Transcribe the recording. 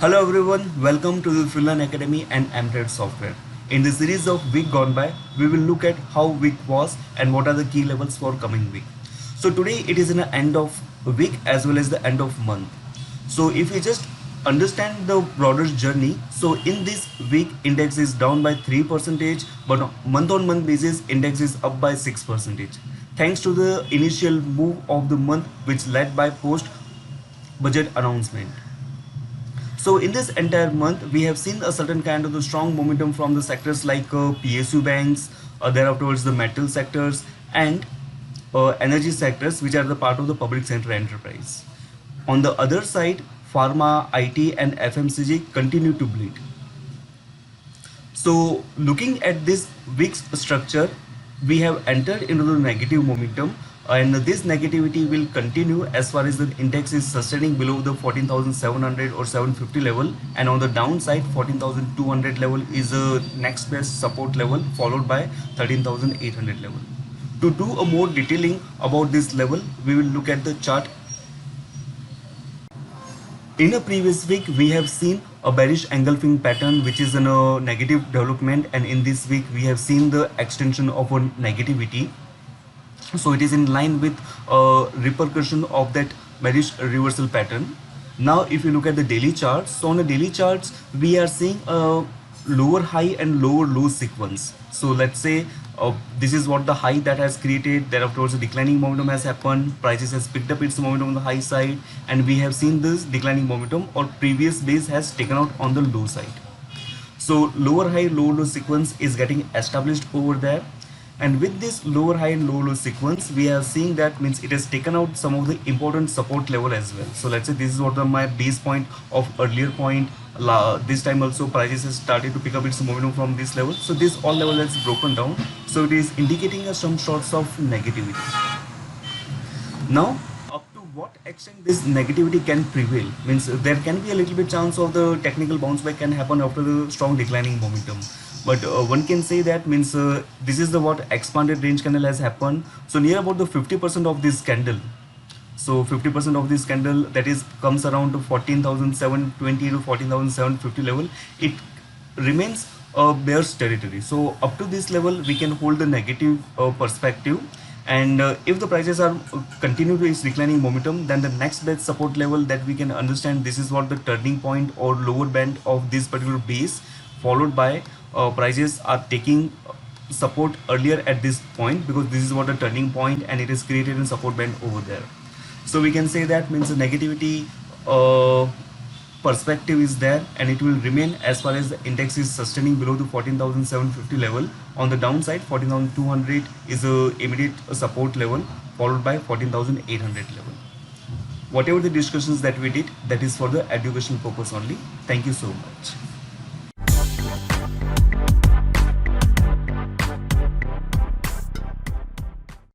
Hello everyone, welcome to the Finland Academy and Amtred Software. In the series of week gone by, we will look at how week was and what are the key levels for coming week. So today it is in the end of week as well as the end of month. So if we just understand the broader journey, so in this week index is down by 3%, but on month basis index is up by 6%. Thanks to the initial move of the month which led by post budget announcement. So in this entire month, we have seen a certain kind of the strong momentum from the sectors like PSU banks, there afterwards the metal sectors and energy sectors, which are the part of the public sector enterprise. On the other side, pharma, IT, and FMCG continue to bleed. So looking at this week's structure, we have entered into the negative momentum, and this negativity will continue as far as the index is sustaining below the 14,700 or 750 level, and on the downside 14,200 level is a next best support level, followed by 13,800 level. To do a more detailing about this level, we will look at the chart. In a previous week, we have seen a bearish engulfing pattern, which is in a negative development, and in this week, we have seen the extension of a negativity. So it is in line with a repercussion of that bearish reversal pattern. Now, if you look at the daily charts, so on the daily charts, we are seeing a lower high and lower low sequence. So let's say this is what the high that has created, there afterwards a declining momentum has happened, prices has picked up its momentum on the high side, and we have seen this declining momentum or previous base has taken out on the low side. So lower high low low sequence is getting established over there, and with this lower high and low low sequence, we are seeing that means it has taken out some of the important support level as well. So let's say this is what my base point of earlier point. This time also prices has started to pick up its momentum from this level, so this all level has broken down, so it is indicating us some sorts of negativity. Now, up to what extent this negativity can prevail means there can be a little bit chance of the technical bounce back can happen after the strong declining momentum. But one can say that means this is the what expanded range candle has happened. So near about the 50% of this candle. So 50% of this candle, that is comes around to 14,720 to 14,750 level. It remains a bearish territory. So up to this level, we can hold the negative perspective, and if the prices are continue to its declining momentum, then the next best support level that we can understand, this is what the turning point or lower band of this particular base, followed by prices are taking support earlier at this point, because this is what a turning point and it is created in support band over there. So we can say that means the negativity perspective is there, and it will remain as far as the index is sustaining below the 14,750 level. On the downside, 14,200 is a immediate support level, followed by 14,800 level. Whatever the discussions that we did, that is for the educational purpose only. Thank you so much.